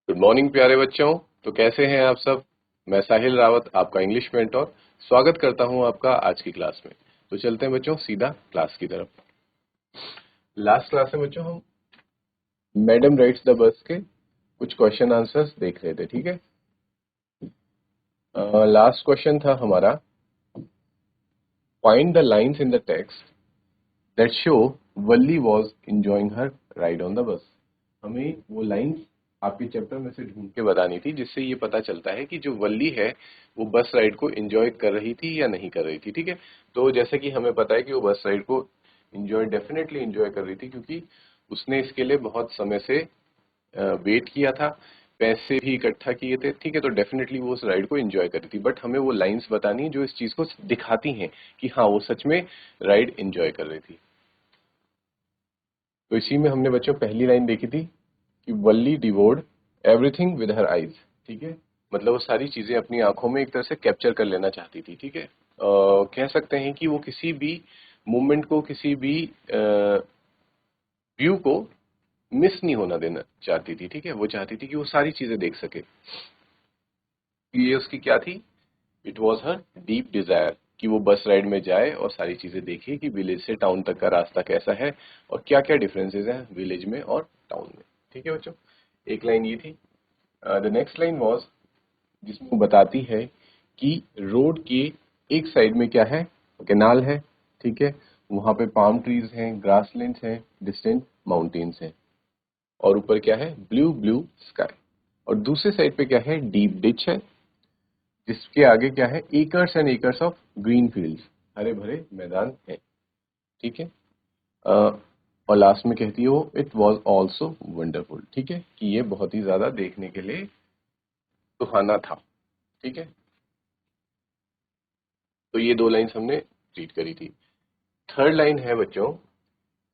Good morning प्यारे बच्चों। तो कैसे हैं आप सब। मैं साहिल रावत, आपका इंग्लिश मेंटोर, स्वागत करता हूं आपका आज की क्लास में। तो चलते हैं बच्चों सीधा क्लास की तरफ। लास्ट क्लास में बच्चों हम मैडम राइट्स द बस के कुछ क्वेश्चन आंसर्स देख रहे थे, ठीक है। लास्ट क्वेश्चन था हमारा, find the lines in the text that show Valli was enjoying her ride on the bus. हमें वो लाइंस आपके चैप्टर में से ढूंढ के बतानी थी, जिससे ये पता चलता है कि जो वल्ली है वो बस राइड को एंजॉय कर रही थी या नहीं कर रही थी, ठीक है। तो जैसे कि हमें पता है कि वो बस राइड को डेफिनेटली एंजॉय कर रही थी, क्योंकि उसने इसके लिए बहुत समय से वेट किया था, पैसे भी इकट्ठा किए थे, ठीक है। तो डेफिनेटली वो उस राइड को एंजॉय कर रही थी, बट हमें वो लाइंस बतानी है जो इस चीज को दिखाती हैं कि हाँ वो सच में राइड एंजॉय कर रही थी। तो इसी में हमने बच्चों पहली लाइन देखी थी कि वल्ली डिवोर्ड एवरीथिंग विद हर आईज, ठीक है। मतलब वो सारी चीजें अपनी आंखों में एक तरह से कैप्चर कर लेना चाहती थी, ठीक है। कह सकते हैं कि वो किसी भी मूवमेंट को, किसी भी व्यू को मिस नहीं होना देना चाहती थी, ठीक है। वो चाहती थी कि वो सारी चीजें देख सके। ये उसकी क्या थी, it was her deep Dzire कि वो बस राइड में जाए और सारी चीजें देखे कि विलेज से टाउन तक का रास्ता कैसा है और क्या क्या डिफरेंसेस हैं विलेज में और टाउन में, ठीक है बच्चों। एक लाइन ये थी। द नेक्स्ट लाइन वॉज, जिसमें वो बताती है कि रोड के एक साइड में क्या है, कैनाल है, ठीक है। वहां पे पाम ट्रीज हैं, ग्रासलैंड्स हैं, डिस्टेंट माउंटेन्स हैं, और ऊपर क्या है, ब्लू ब्लू स्काई। और दूसरे साइड पे क्या है, डीप डिच है, जिसके आगे क्या है, acres and acres of green fields, हरे भरे मैदान है, ठीक है। और लास्ट में कहती है वो, इट वॉज ऑल्सो वंडरफुल, ठीक है, कि ये बहुत ही ज्यादा देखने के लिए सुहाना था, ठीक है। तो ये दो लाइन्स हमने रीड करी थी। थर्ड लाइन है बच्चों,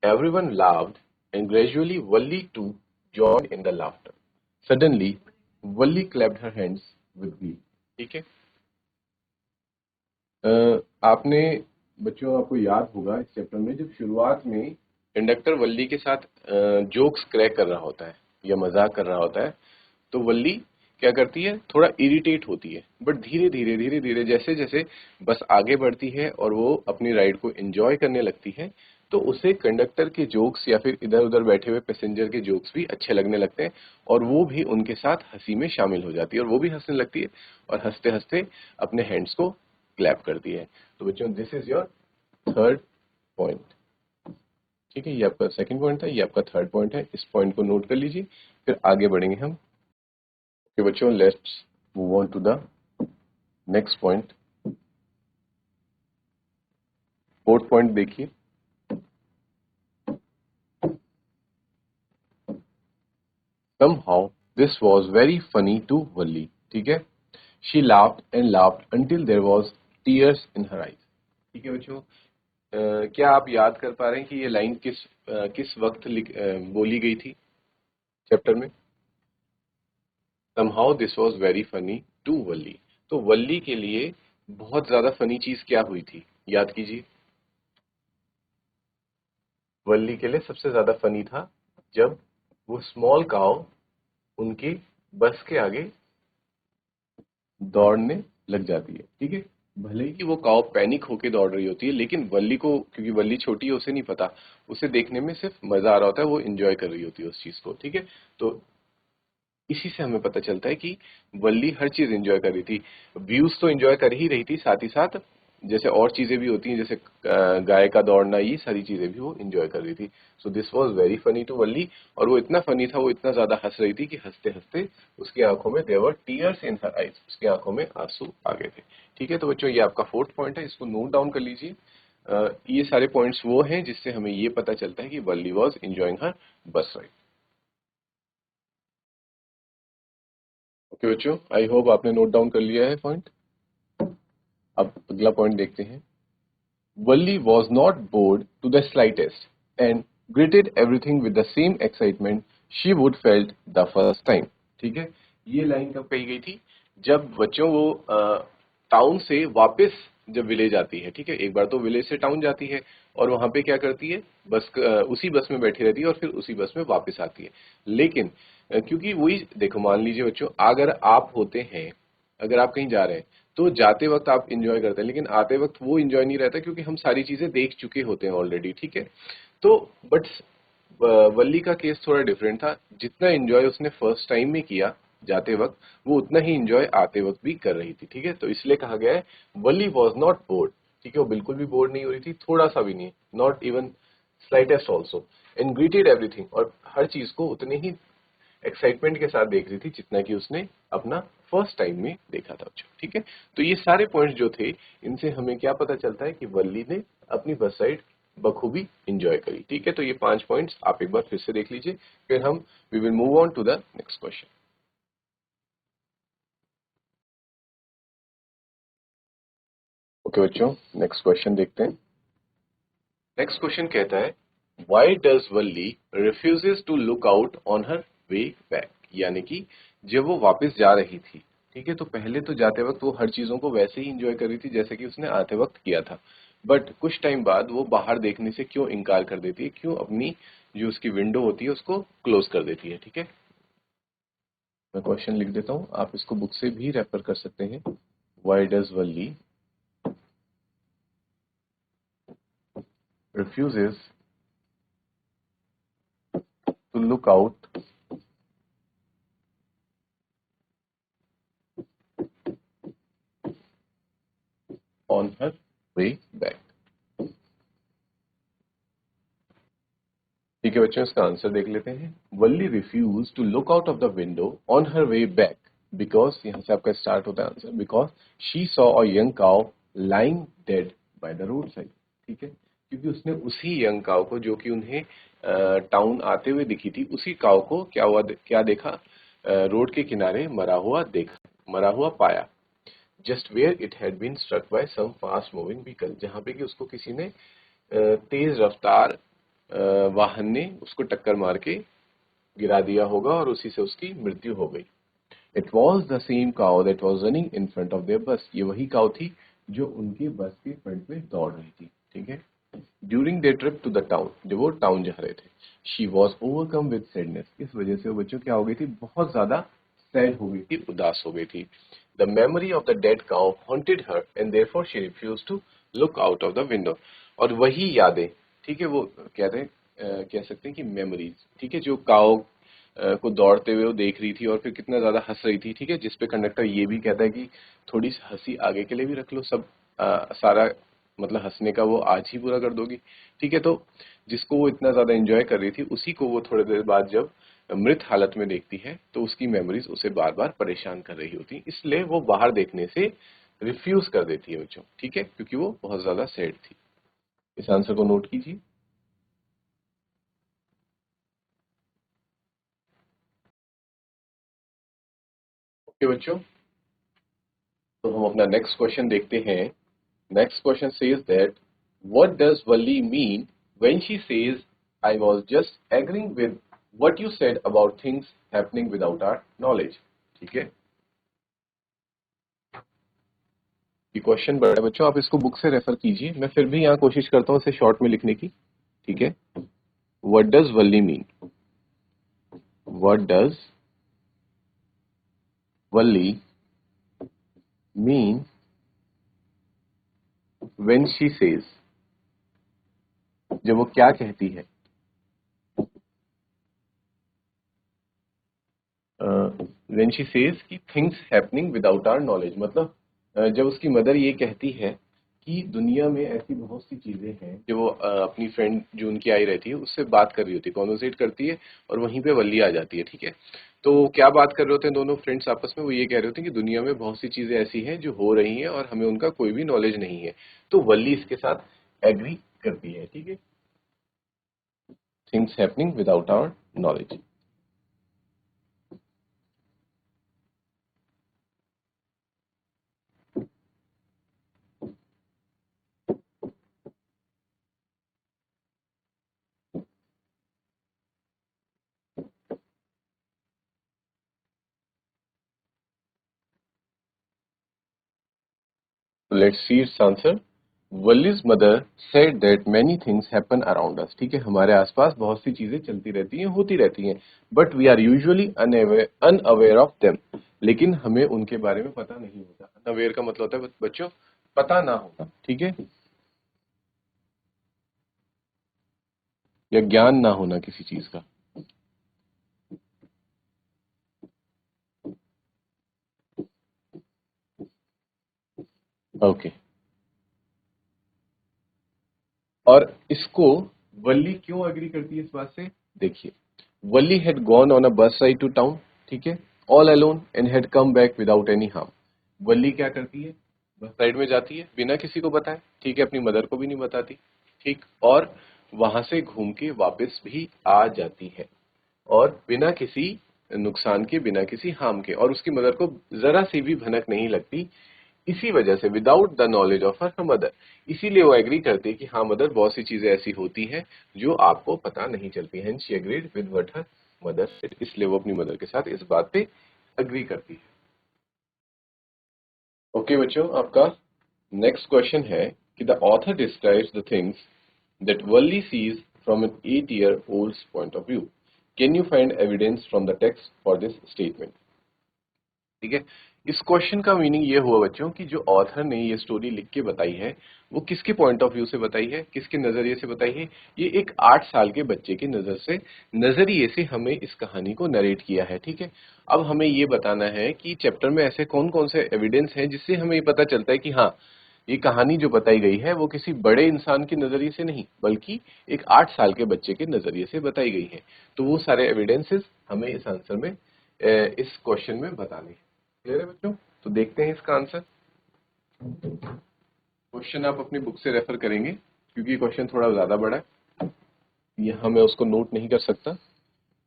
everyone laughed and gradually Valli too join in the laughter, suddenly Valli clapped her hands with glee, ठीक है। आपने बच्चों, आपको याद होगा इस चैप्टर में जब शुरुआत में कंडक्टर वल्ली के साथ जोक्स क्रैक कर रहा होता है या मजाक कर रहा होता है, तो वल्ली क्या करती है, थोड़ा इरिटेट होती है, बट धीरे धीरे धीरे धीरे जैसे जैसे बस आगे बढ़ती है और वो अपनी राइड को एंजॉय करने लगती है, तो उसे कंडक्टर के जोक्स या फिर इधर उधर बैठे हुए पैसेंजर के जोक्स भी अच्छे लगने लगते हैं, और वो भी उनके साथ हंसी में शामिल हो जाती है और वो भी हंसने लगती है और हंसते हंसते अपने हैंड्स को क्लैप करती है। तो बच्चों, this is your third point, ठीक है। ये आपका सेकंड पॉइंट था, ये आपका थर्ड पॉइंट है। इस पॉइंट को नोट कर लीजिए, फिर आगे बढ़ेंगे हम। ओके बच्चों, let's move on to the next point. Fourth point देखिए, somehow this was very funny to Valli, ठीक है। she laughed and laughed until there was tears in her eyes, ठीक है बच्चों। क्या आप याद कर पा रहे हैं कि ये लाइन किस वक्त बोली गई थी चैप्टर में। somehow this was very funny to वल्ली, तो वल्ली के लिए बहुत ज्यादा फनी चीज क्या हुई थी, याद कीजिए। वल्ली के लिए सबसे ज्यादा फनी था जब वो स्मॉल काउ उनकी बस के आगे दौड़ने लग जाती है, ठीक है। भले ही कि वो काउ पैनिक होके दौड़ रही होती है, लेकिन वल्ली को, क्योंकि वल्ली छोटी है, उसे नहीं पता, उसे देखने में सिर्फ मजा आ रहा होता है, वो एंजॉय कर रही होती है उस चीज को, ठीक है। तो इसी से हमें पता चलता है कि वल्ली हर चीज एंजॉय कर रही थी। व्यूज तो एंजॉय कर ही रही थी, साथ ही साथ जैसे और चीजें भी होती हैं, जैसे गाय का दौड़ना, ये सारी चीजें भी वो एंजॉय कर रही थी। So this was very funny to Valli, और वो इतना फनी था, वो इतना ज्यादा हंस रही थी कि हंसते हंसते उसकी आंखों में there were tears in her eyes, उसकी आंखों में आंसू आ गए थे, ठीक है। तो बच्चों, ये आपका फोर्थ पॉइंट है, इसको नोट डाउन कर लीजिए। ये सारे पॉइंट्स वो हैं जिससे हमें ये पता चलता है कि वल्ली वाज एंजॉयिंग हर बस राइड। ओके बच्चों, आई होप आपने नोट डाउन कर लिया है पॉइंट। अब अगला पॉइंट देखते हैं। Valli was not bored to the slightest and greeted everything with the same excitement she would felt the first time, ठीक है। ये लाइन कब कही गई थी, जब बच्चों वो टाउन से वापस जब विलेज आती है, ठीक है। एक बार तो विलेज से टाउन जाती है और वहां पे क्या करती है, उसी बस में बैठी रहती है और फिर उसी बस में वापस आती है। लेकिन क्योंकि वही देखो, मान लीजिए बच्चों, अगर आप होते हैं, अगर आप कहीं जा रहे हैं तो जाते वक्त आप इंजॉय करते हैं, लेकिन आते वक्त वो इंजॉय नहीं रहता क्योंकि हम सारी चीजें देख चुके होते हैं ऑलरेडी, ठीक है। तो बट वल्ली का केस थोड़ा डिफरेंट था। जितना एंजॉय उसने फर्स्ट टाइम में किया जाते वक्त, वो उतना ही एंजॉय आते वक्त भी कर रही थी, ठीक है। तो इसलिए कहा गया है वल्ली वॉज नॉट बोर्ड, ठीक है, वो बिल्कुल भी बोर्ड नहीं हो रही थी, थोड़ा सा भी नहीं, not even slightest also, and greeted everything, और हर चीज को उतने ही एक्साइटमेंट के साथ देख रही थी जितना कि उसने अपना फर्स्ट टाइम में देखा था बच्चों, ठीक है। तो ये सारे पॉइंट्स जो थे, इनसे हमें क्या पता चलता है कि वल्ली ने अपनी बस राइड बखूबी इंजॉय करी, ठीक है। तो ये 5 पॉइंट्स आप एक बार फिर से देख लीजिए, फिर हम we will move on to the next question. Okay बच्चों, नेक्स्ट क्वेश्चन देखते हैं। नेक्स्ट क्वेश्चन कहता है, why does Valli refuses to look out on her way back, यानी कि जब वो वापस जा रही थी, ठीक है, तो पहले तो जाते वक्त वो हर चीजों को वैसे ही इंजॉय कर रही थी जैसे कि उसने आते वक्त किया था, बट कुछ टाइम बाद वो बाहर देखने से क्यों इनकार कर देती है, क्यों अपनी जो उसकी विंडो होती है उसको क्लोज कर देती है, ठीक है। मैं क्वेश्चन लिख देता हूँ, आप इसको बुक से भी रेफर कर सकते हैं। Why does Valli refuses to look out on her way back। ठीक है बच्चों, इसका आंसर देख लेते हैं। Valli refuse to look out of the window on her way back because, यहां से आपका स्टार्ट होता है answer, because she saw a young cow lying dead by the road side, ठीक है, क्योंकि उसने उसी यंग काउ को, जो कि उन्हें टाउन आते हुए दिखी थी, उसी काउ को क्या हुआ, क्या देखा, रोड के किनारे मरा हुआ देखा, मरा हुआ पाया। Just where it had been struck by some fast moving vehicle, जहां पे कि उसको किसी ने तेज रफ्तार वाहन ने उसको टक्कर मार के गिरा दिया होगा और उसी से उसकी मृत्यु हो गई। It was the same cow that was running in front of their बस, ये वही काउ थी जो उनके बस के फ्रंट में दौड़ रही थी, ठीक है। During their trip to the town, जब वो टाउन जा रहे थे, she was overcome with sadness, इस वजह से वो बच्चों क्या हो गई थी, बहुत ज्यादा सैड हो गई थी, उदास हो गई थी। The memory of the dead cow haunted her and therefore she refused to look out of the window, और वही यादें, ठीक है, वो कहते हैं कह सकते हैं कि मेमोरीज, ठीक है, जो काउ को दौड़ते हुए वो देख रही थी और फिर कितना ज्यादा हंस रही थी, ठीक है, जिसपे कंडक्टर ये भी कहता है कि थोड़ी सी हंसी आगे के लिए भी रख लो, सब सारा मतलब हंसने का वो आज ही पूरा कर दोगी, ठीक है। तो जिसको वो इतना ज्यादा एंजॉय कर रही थी, उसी को वो थोड़ी देर बाद जब मृत हालत में देखती है तो उसकी मेमोरीज उसे बार बार परेशान कर रही होती, इसलिए वो बाहर देखने से रिफ्यूज कर देती है बच्चों, ठीक है, क्योंकि वो बहुत ज्यादा सैड थी। इस आंसर को नोट कीजिए। ओके बच्चों, तो हम अपना नेक्स्ट क्वेश्चन देखते हैं। Next question says that what does Valli mean when she says I was just agreeing with what you said about things happening without our knowledge, ठीक है। ये क्वेश्चन बड़ा है बच्चों, आप इसको बुक से रेफर कीजिए, मैं फिर भी यहाँ कोशिश करता हूँ इसे शॉर्ट में लिखने की, ठीक है। What does Valli mean, what does Valli mean when she says, जब वो क्या कहती है, व्हेन शी सेज कि things happening without our knowledge, मतलब जब उसकी मदर ये कहती है कि दुनिया में ऐसी बहुत सी चीजें हैं, जो वो अपनी फ्रेंड जो उनकी आई रहती है उससे बात कर रही होती है, कॉन्वर्सेट करती है, और वहीं पे वल्ली आ जाती है, ठीक है। तो क्या बात कर रहे होते हैं दोनों फ्रेंड्स आपस में, वो ये कह रहे होते हैं कि दुनिया में बहुत सी चीजें ऐसी हैं जो हो रही हैं और हमें उनका कोई भी नॉलेज नहीं है। तो वल्ली इसके साथ एग्री करती है, ठीक है, things happening without our knowledge. Let's see its answer. Valli's mother said that many things happen around us, ठीक है, हमारे आसपास बहुत सी चीजें चलती रहती हैं, होती रहती हैं, but we are usually unaware of them, लेकिन हमें उनके बारे में पता नहीं होता। अनअवेयर का मतलब होता है बच्चों पता ना होना, ठीक है, या ज्ञान ना होना किसी चीज का। ओके, और इसको वल्ली क्यों एग्री करती है इस बात से? देखिए, Valli had gone on a bus ride to town, ठीक है, all alone and had come back without any harm. Valli क्या करती है? बस राइड में जाती है बिना किसी को बताए, ठीक है, अपनी मदर को भी नहीं बताती, ठीक, और वहां से घूम के वापस भी आ जाती है, और बिना किसी नुकसान के, बिना किसी हार्म के, और उसकी मदर को जरा सी भी भनक नहीं लगती। इसी वजह से without the knowledge of her mother, इसीलिए वो एग्री करती है कि हाँ मदर, बहुत सी चीजें ऐसी होती हैं जो आपको पता नहीं चलती हैं। She agreed with what her mother said, इसलिए वो अपनी मदर के साथ इस बात पे एग्री करती है। ओके बच्चों, आपका नेक्स्ट क्वेश्चन है कि the author describes the things that Valli sees from an 8 year old's point of view. Can you find evidence from the text for this statement? ठीक है, इस क्वेश्चन का मीनिंग ये हुआ बच्चों कि जो ऑथर ने ये स्टोरी लिख के बताई है वो किसके पॉइंट ऑफ व्यू से बताई है, किसके नजरिए से बताई है? ये एक 8 साल के बच्चे के नजरिए से हमें इस कहानी को नरेट किया है, ठीक है। अब हमें ये बताना है कि चैप्टर में ऐसे कौन कौन से एविडेंस हैं जिससे हमें ये पता चलता है कि हाँ, ये कहानी जो बताई गई है वो किसी बड़े इंसान के नजरिए से नहीं, बल्कि एक 8 साल के बच्चे के नजरिए से बताई गई है। तो वो सारे एविडेंसेस हमें इस आंसर में, इस क्वेश्चन में बताने हैं। क्लियर है बच्चों? तो देखते हैं इसका आंसर। क्वेश्चन आप अपनी बुक से रेफर करेंगे क्योंकि क्वेश्चन थोड़ा ज्यादा बड़ा है, यहाँ मैं उसको नोट नहीं कर सकता।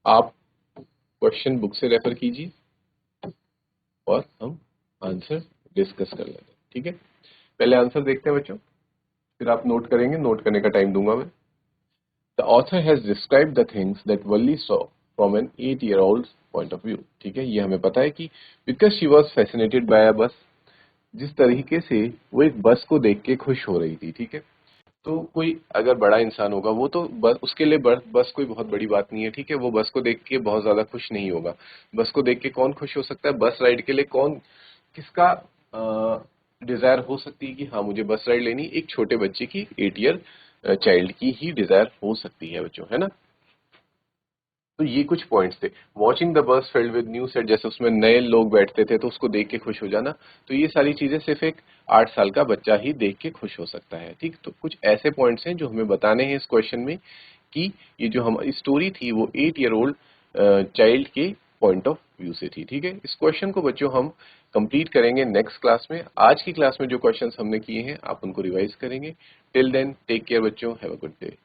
आप क्वेश्चन बुक से रेफर कीजिए और हम आंसर डिस्कस कर लेते हैं, ठीक है। पहले आंसर देखते हैं बच्चों, फिर आप नोट करेंगे, नोट करने का टाइम दूंगा मैं। The author has described the things that Valli saw from an 8 year old's point of view, ठीक है, ये हमें पता है कि because she was fascinated by a bus, जिस तरीके से वो एक बस को देख के खुश हो रही थी, ठीक है। तो कोई अगर बड़ा इंसान होगा वो तो बस, उसके लिए बस कोई बहुत बड़ी बात नहीं है, ठीक है, वो बस को देख के बहुत ज्यादा खुश नहीं होगा। बस को देख के कौन खुश हो सकता है? बस राइड के लिए कौन, किसका डिजायर हो सकती है कि हाँ मुझे बस राइड लेनी? एक छोटे बच्चे की, 8 year चाइल्ड की ही डिजायर हो सकती है बच्चों, है ना। तो ये कुछ पॉइंट्स थे। Watching the bus filled with new set, जैसे उसमें नए लोग बैठते थे तो उसको देख के खुश हो जाना, तो ये सारी चीजें सिर्फ एक 8 साल का बच्चा ही देख के खुश हो सकता है, ठीक। तो कुछ ऐसे पॉइंट्स हैं जो हमें बताने हैं इस क्वेश्चन में कि ये जो हमारी स्टोरी थी वो 8 year old चाइल्ड के पॉइंट ऑफ व्यू से थी, ठीक है। इस क्वेश्चन को बच्चों हम कंप्लीट करेंगे नेक्स्ट क्लास में। आज की क्लास में जो क्वेश्चंस हमने किए हैं आप उनको रिवाइज करेंगे। टिल देन टेक केयर बच्चों, हैव अ गुड डे।